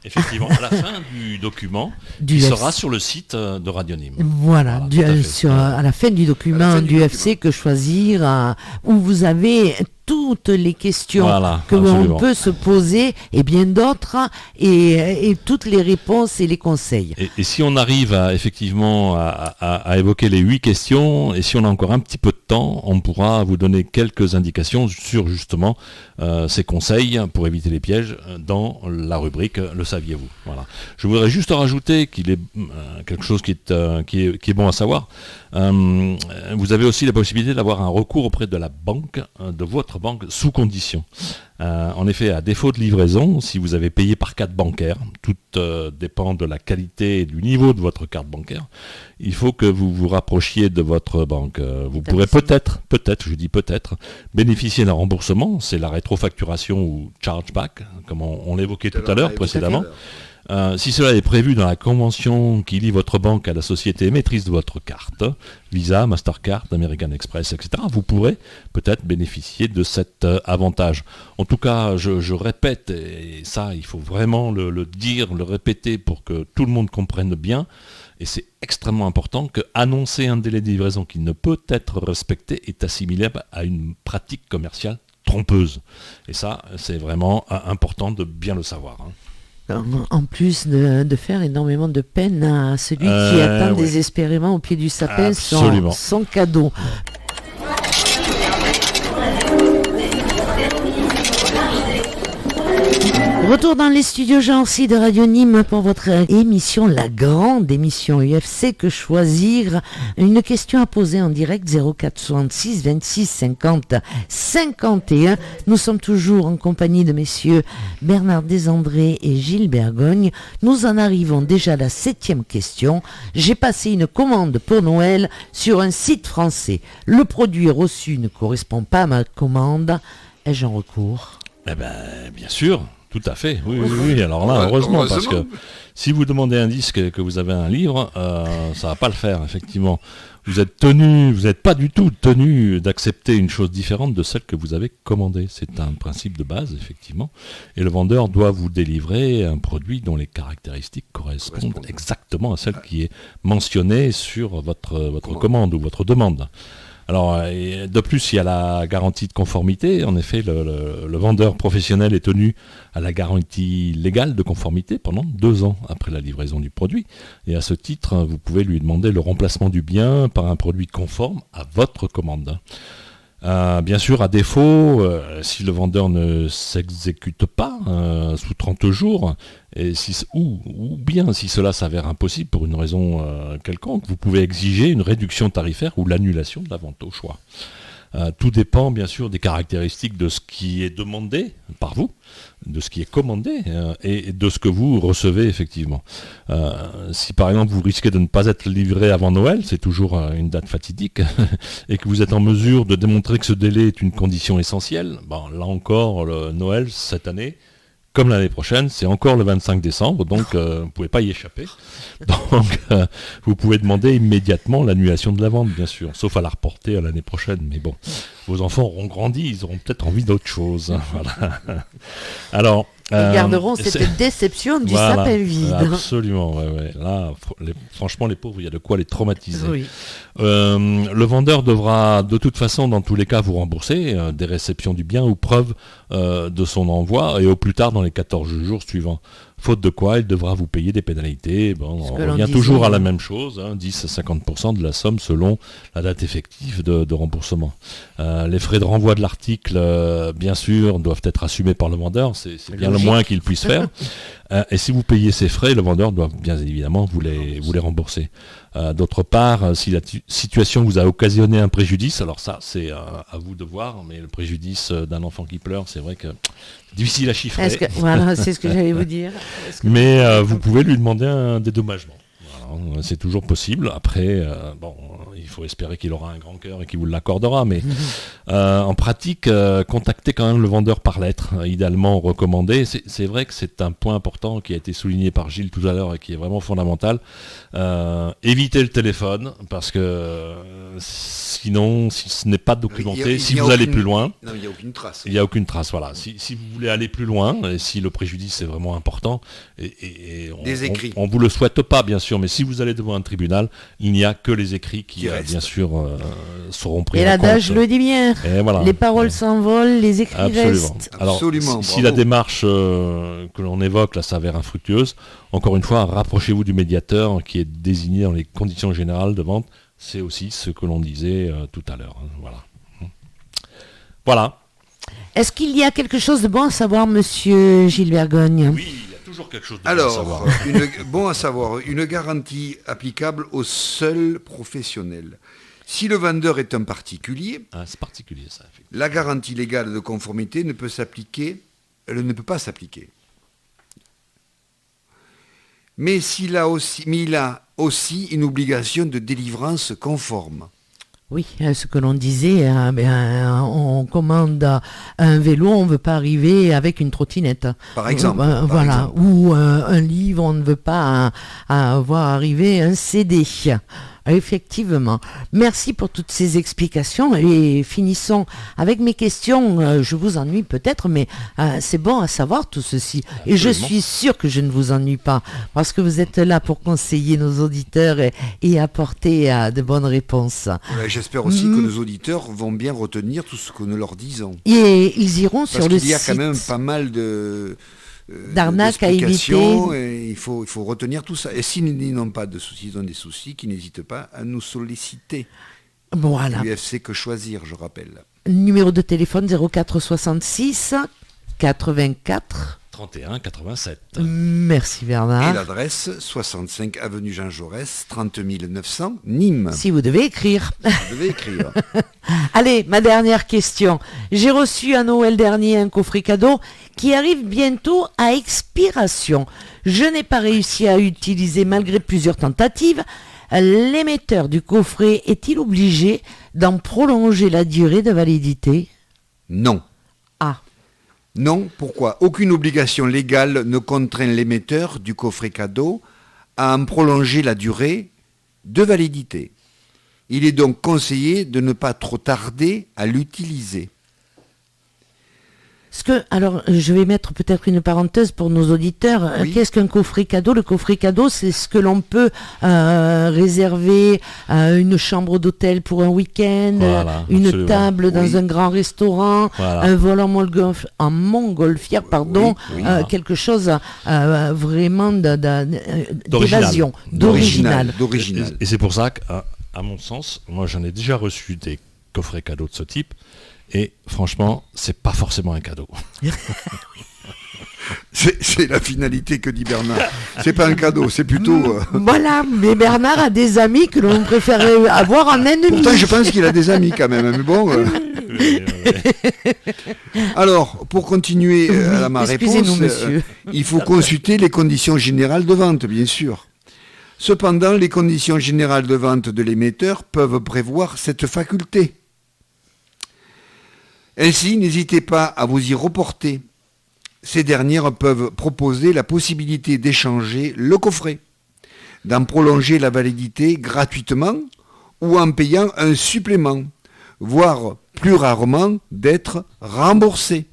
Effectivement, à la fin du document, Du il UFC. sera sur le site de Radionyme. Voilà, Voilà, tout à fait. à la fin du document fin du du UFC Que Choisir, où vous avez toutes les questions Voilà, que l'on absolument. peut se poser et bien d'autres, et toutes les réponses et les conseils. Et si on arrive effectivement à évoquer les 8 questions, et si on a encore un petit peu de temps, on pourra vous donner quelques indications sur justement ces conseils pour éviter les pièges dans la rubrique « Le saviez-vous ». Voilà. Je voudrais juste rajouter qu'il est quelque chose qui est bon à savoir. Vous avez aussi la possibilité d'avoir un recours auprès de la banque, de votre banque, sous condition. En effet, à défaut de livraison, si vous avez payé par carte bancaire, tout dépend de la qualité et du niveau de votre carte bancaire, il faut que vous vous rapprochiez de votre banque. Vous pourrez peut-être, je dis peut-être, bénéficier d'un remboursement, c'est la rétrofacturation ou chargeback, comme on l'évoquait tout à l'heure précédemment. Si cela est prévu dans la convention qui lie votre banque à la société émettrice de votre carte, Visa, Mastercard, American Express, etc., vous pourrez peut-être bénéficier de cet avantage. En tout cas, je répète, et ça, il faut vraiment le dire, le répéter pour que tout le monde comprenne bien, et c'est extrêmement important que annoncer un délai de livraison qui ne peut être respecté est assimilable à une pratique commerciale trompeuse. Et ça, c'est vraiment important de bien le savoir. En plus de faire énormément de peine à celui qui attend désespérément au pied du sapin son cadeau. Retour dans les studios Jean-Cy de Radio Nîmes pour votre émission, la grande émission UFC Que Choisir. Une question à poser en direct 04 66 26 50 51. Nous sommes toujours en compagnie de messieurs Bernard Desandré et Gilles Bergogne. Nous en arrivons déjà à la 7e question. J'ai passé une commande pour Noël sur un site français. Le produit reçu ne correspond pas à ma commande. Ai-je un recours ? Eh ben, bien sûr. Tout à fait, oui. Alors là, heureusement, parce que si vous demandez un disque et que vous avez un livre, ça va pas le faire, effectivement. Vous n'êtes pas du tout tenu d'accepter une chose différente de celle que vous avez commandée. C'est un principe de base, effectivement. Et le vendeur doit vous délivrer un produit dont les caractéristiques correspondent exactement à celle qui est mentionnée sur votre commande ou votre demande. Alors, de plus, il y a la garantie de conformité. En effet, le vendeur professionnel est tenu à la garantie légale de conformité pendant 2 ans après la livraison du produit. Et à ce titre, vous pouvez lui demander le remplacement du bien par un produit conforme à votre commande. Bien sûr, à défaut, si le vendeur ne s'exécute pas sous 30 jours, ou bien si cela s'avère impossible pour une raison quelconque, vous pouvez exiger une réduction tarifaire ou l'annulation de la vente au choix. Tout dépend bien sûr des caractéristiques de ce qui est demandé par vous, de ce qui est commandé et de ce que vous recevez effectivement. Si par exemple vous risquez de ne pas être livré avant Noël, c'est toujours une date fatidique, et que vous êtes en mesure de démontrer que ce délai est une condition essentielle, là encore le Noël cette année, comme l'année prochaine, c'est encore le 25 décembre, donc vous ne pouvez pas y échapper. Donc vous pouvez demander immédiatement l'annulation de la vente, bien sûr, sauf à la reporter à l'année prochaine. Mais bon, vos enfants auront grandi, ils auront peut-être envie d'autre chose. Voilà. Alors, ils garderont cette déception du sapin vide. Absolument, ouais. Là, franchement, les pauvres, il y a de quoi les traumatiser. Oui. Le vendeur devra de toute façon, dans tous les cas, vous rembourser des réceptions du bien ou preuve de son envoi, et au plus tard dans les 14 jours suivants. Faute de quoi, il devra vous payer des pénalités. On revient toujours à la même chose, 10 à 50% de la somme selon la date effective de remboursement. Les frais de renvoi de l'article, bien sûr, doivent être assumés par le vendeur. C'est bien logique. Le moins qu'il puisse faire. Et si vous payez ces frais, le vendeur doit bien évidemment vous les rembourser. D'autre part, si la situation vous a occasionné un préjudice, alors ça c'est à vous de voir, mais le préjudice d'un enfant qui pleure, c'est vrai que c'est difficile à chiffrer. Voilà, c'est ce que j'allais vous dire. Mais vous pouvez lui demander un dédommagement. Voilà, c'est toujours possible. Après, il faut espérer qu'il aura un grand cœur et qu'il vous l'accordera. Mais en pratique, contactez quand même le vendeur par lettre, idéalement recommandé. C'est vrai que c'est un point important qui a été souligné par Gilles tout à l'heure et qui est vraiment fondamental. Évitez le téléphone, parce que sinon, si ce n'est pas documenté, si vous allez plus loin... Non, il n'y a aucune trace. Il n'y a aucune trace, voilà. Si vous voulez aller plus loin, et si le préjudice est vraiment important, et des écrits. On ne vous le souhaite pas, bien sûr, mais si vous allez devant un tribunal, il n'y a que les écrits qui bien sûr, seront pris en compte. Et l'adage le dit bien, voilà. Les paroles s'envolent, les écrits restent. Alors, si la démarche que l'on évoque là s'avère infructueuse, encore une fois, rapprochez-vous du médiateur qui est désigné dans les conditions générales de vente. C'est aussi ce que l'on disait tout à l'heure. Voilà. Est-ce qu'il y a quelque chose de bon à savoir, monsieur Gilles Bergogne ? Oui, il y a toujours quelque chose de bon à savoir. Bon à savoir, une garantie applicable aux seuls professionnels. Si le vendeur est un particulier, c'est particulier ça. La garantie légale de conformité ne peut pas s'appliquer. Mais il a aussi une obligation de délivrance conforme. Oui, ce que l'on disait, on commande un vélo, on ne veut pas arriver avec une trottinette. Par exemple. Voilà, ou un livre, on ne veut pas voir arriver un CD. Effectivement. Merci pour toutes ces explications et finissons avec mes questions. Je vous ennuie peut-être, mais c'est bon à savoir tout ceci. Et je suis sûr que je ne vous ennuie pas parce que vous êtes là pour conseiller nos auditeurs et apporter de bonnes réponses. Ouais, j'espère aussi que nos auditeurs vont bien retenir tout ce que nous leur disons. Et ils iront sur le site. Parce qu'il y a quand même pas mal d'arnaques à éviter. Et il faut retenir tout ça. Et s'ils n'ont pas de soucis, ils ont des soucis, qu'ils n'hésitent pas à nous solliciter. Voilà. L'UFC Que Choisir, je rappelle. Numéro de téléphone 04 66 84 31 87. Merci Bernard. Et l'adresse 65 avenue Jean Jaurès, 30 900, Nîmes. Si vous devez écrire. Vous devez écrire. Allez, ma dernière question. J'ai reçu à Noël dernier un coffret cadeau qui arrive bientôt à expiration. Je n'ai pas réussi à utiliser malgré plusieurs tentatives. L'émetteur du coffret est-il obligé d'en prolonger la durée de validité ? Non. Ah. Non, pourquoi ? Aucune obligation légale ne contraint l'émetteur du coffret cadeau à en prolonger la durée de validité. Il est donc conseillé de ne pas trop tarder à l'utiliser. Alors, je vais mettre peut-être une parenthèse pour nos auditeurs. Oui. Qu'est-ce qu'un coffret cadeau ? Le coffret cadeau, c'est ce que l'on peut réserver une chambre d'hôtel pour un week-end, Voilà, une absolument. table dans un grand restaurant, Voilà. un vol en montgolfière, pardon, Oui. quelque chose vraiment d'évasion, d'original. D'original. Et c'est pour ça qu'à mon sens, moi j'en ai déjà reçu des coffrets cadeaux de ce type. Et franchement, c'est pas forcément un cadeau. C'est la finalité que dit Bernard. C'est pas un cadeau, c'est plutôt... Voilà, mais Bernard a des amis que l'on préférait avoir en ennemi. Pourtant, je pense qu'il a des amis quand même. Mais bon... Alors, pour continuer à ma réponse, excusez-nous, monsieur. Il faut consulter les conditions générales de vente, bien sûr. Cependant, les conditions générales de vente de l'émetteur peuvent prévoir cette faculté. Ainsi, n'hésitez pas à vous y reporter. Ces dernières peuvent proposer la possibilité d'échanger le coffret, d'en prolonger la validité gratuitement ou en payant un supplément, voire plus rarement d'être remboursé.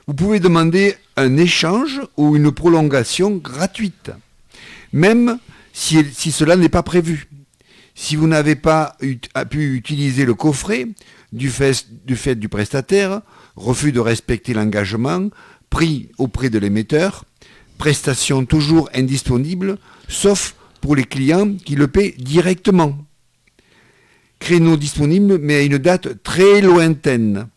Vous pouvez demander un échange ou une prolongation gratuite, même si cela n'est pas prévu. Si vous n'avez pas pu utiliser le coffret, du fait du prestataire, refus de respecter l'engagement pris auprès de l'émetteur, prestation toujours indisponible, sauf pour les clients qui le paient directement. Créneau disponible, mais à une date très lointaine.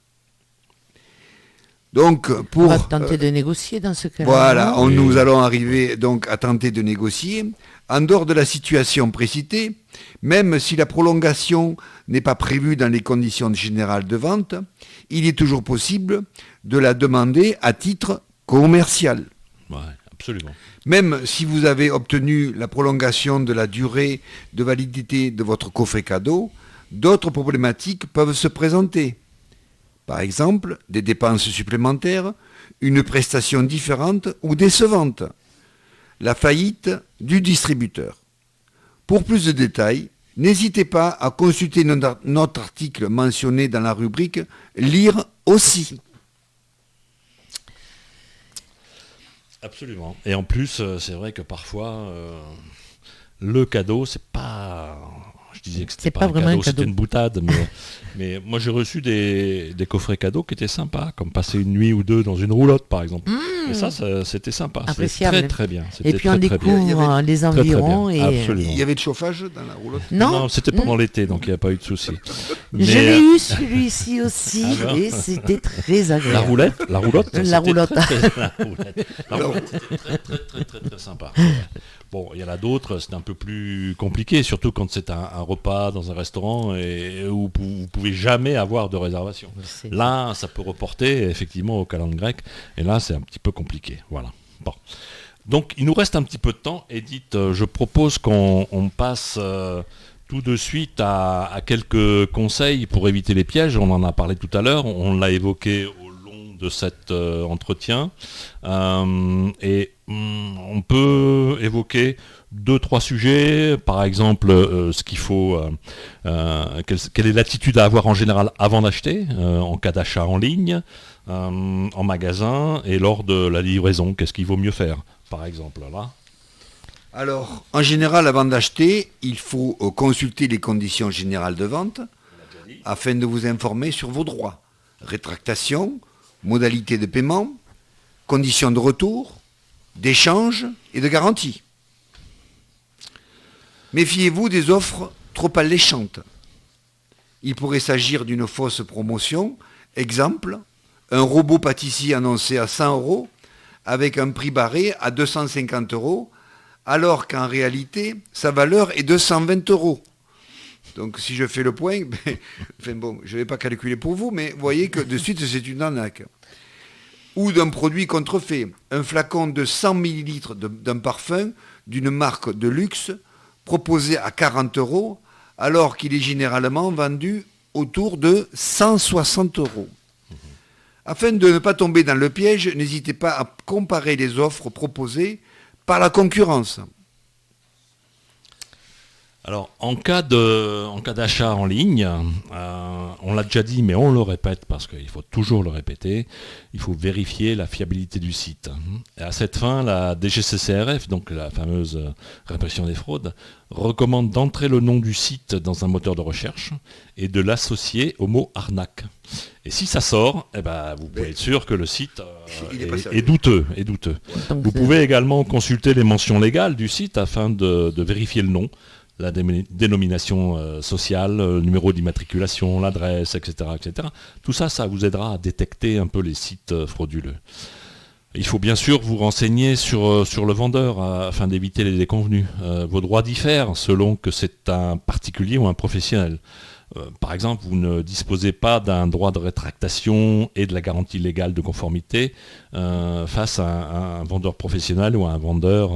Donc, pour... On va tenter de négocier dans ce cas-là. Voilà, nous allons arriver donc à tenter de négocier. En dehors de la situation précitée, même si la prolongation n'est pas prévue dans les conditions générales de vente, il est toujours possible de la demander à titre commercial. Ouais, absolument. Même si vous avez obtenu la prolongation de la durée de validité de votre coffret cadeau, d'autres problématiques peuvent se présenter. Par exemple, des dépenses supplémentaires, une prestation différente ou décevante, la faillite du distributeur. Pour plus de détails, n'hésitez pas à consulter notre article mentionné dans la rubrique « Lire aussi ». Absolument. Et en plus, c'est vrai que parfois, le cadeau, c'est pas... Je disais que c'était pas un cadeau, c'était une boutade, mais moi j'ai reçu des coffrets cadeaux qui étaient sympas, comme passer une nuit ou deux dans une roulotte par exemple. Et ça c'était sympa, appréciable. C'était très bien. Et puis on découvre les environs. Il y avait de chauffage dans la roulotte ? Non, c'était pendant l'été, donc il n'y a pas eu de souci. Je l'ai eu celui-ci aussi, et c'était très agréable. La roulotte La roulotte. La roulotte était très sympa. Bon, il y en a d'autres, c'est un peu plus compliqué, surtout quand c'est un repas dans un restaurant et où vous ne pouvez jamais avoir de réservation. Là, ça peut reporter effectivement au calendrier grec, et là, c'est un petit peu compliqué. Voilà. Bon. Donc, il nous reste un petit peu de temps. Edith, je propose qu'on passe tout de suite à quelques conseils pour éviter les pièges. On en a parlé tout à l'heure, on l'a évoqué au long de cet entretien. On peut évoquer 2-3 sujets, par exemple ce qu'il faut, quelle est l'attitude à avoir en général avant d'acheter, en cas d'achat en ligne, en magasin, et lors de la livraison, qu'est-ce qu'il vaut mieux faire, par exemple là. Alors, en général, avant d'acheter, il faut consulter les conditions générales de vente afin de vous informer sur vos droits. Rétractation, modalité de paiement, conditions de retour, d'échange et de garantie. Méfiez-vous des offres trop alléchantes. Il pourrait s'agir d'une fausse promotion. Exemple, un robot pâtissier annoncé à 100 € avec un prix barré à 250 €, alors qu'en réalité, sa valeur est 220 €. Donc si je fais le point, je ne vais pas calculer pour vous, mais vous voyez que de suite, c'est une arnaque. Ou d'un produit contrefait. Un flacon de 100 ml d'un parfum d'une marque de luxe proposé à 40 €, alors qu'il est généralement vendu autour de 160 €. Afin de ne pas tomber dans le piège, n'hésitez pas à comparer les offres proposées par la concurrence. Alors, en cas d'achat en ligne, on l'a déjà dit, mais on le répète parce qu'il faut toujours le répéter, il faut vérifier la fiabilité du site. Et à cette fin, la DGCCRF, donc la fameuse répression des fraudes, recommande d'entrer le nom du site dans un moteur de recherche et de l'associer au mot arnaque. Et si ça sort, vous pouvez être sûr que le site est douteux. Vous pouvez également consulter les mentions légales du site afin de vérifier le nom, la dénomination sociale, le numéro d'immatriculation, l'adresse, etc., etc. Tout ça, ça vous aidera à détecter un peu les sites frauduleux. Il faut bien sûr vous renseigner sur le vendeur afin d'éviter les déconvenus. Vos droits diffèrent selon que c'est un particulier ou un professionnel. Par exemple, vous ne disposez pas d'un droit de rétractation et de la garantie légale de conformité face à un vendeur professionnel ou à un vendeur,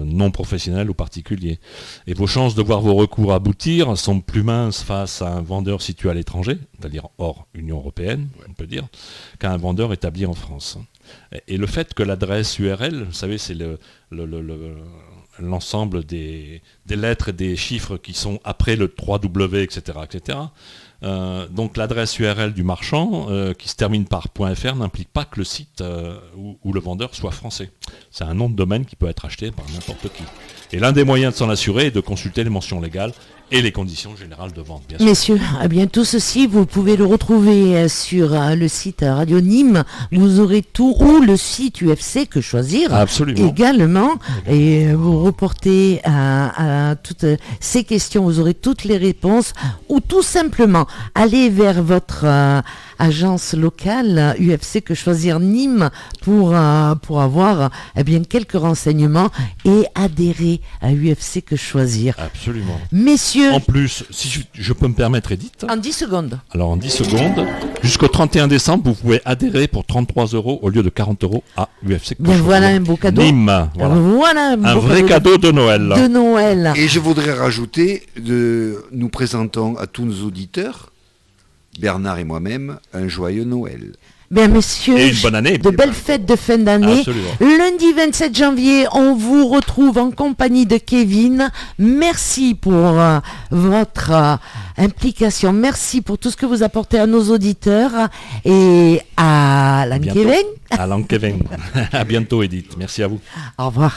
non professionnel ou particulier. Et vos chances de voir vos recours aboutir sont plus minces face à un vendeur situé à l'étranger, c'est-à-dire hors Union européenne, on peut dire, qu'à un vendeur établi en France. Et le fait que l'adresse URL, vous savez, c'est l'ensemble des lettres et des chiffres qui sont après le 3W, etc. etc. Donc l'adresse URL du marchand qui se termine par .fr n'implique pas que le site ou le vendeur soit français. C'est un nom de domaine qui peut être acheté par n'importe qui. Et l'un des moyens de s'en assurer est de consulter les mentions légales et les conditions générales de vente, bien sûr. Messieurs, tout ceci, vous pouvez le retrouver sur le site Radio Nîmes. Vous aurez tout, ou le site UFC Que Choisir. Absolument. Également. Et vous reportez à toutes ces questions, vous aurez toutes les réponses. Ou tout simplement, allez vers votre agence locale UFC Que Choisir Nîmes pour avoir quelques renseignements et adhérer à UFC Que Choisir. Absolument. Messieurs, en plus, si je peux me permettre, Edith. En 10 secondes. Alors en 10 secondes, jusqu'au 31 décembre, vous pouvez adhérer pour 33 € au lieu de 40 € à UFC Que Choisir. Voilà un beau cadeau. Nîmes, voilà un vrai cadeau de Noël. Et je voudrais rajouter, nous présentons à tous nos auditeurs, Bernard et moi-même, un joyeux Noël. Bien, messieurs, et une bonne année. De belles fêtes de fin d'année. Absolument. Lundi 27 janvier, on vous retrouve en compagnie de Kevin. Merci pour votre implication. Merci pour tout ce que vous apportez à nos auditeurs. Et à Kevin. À Kevin. À bientôt, Edith. Merci à vous. Au revoir.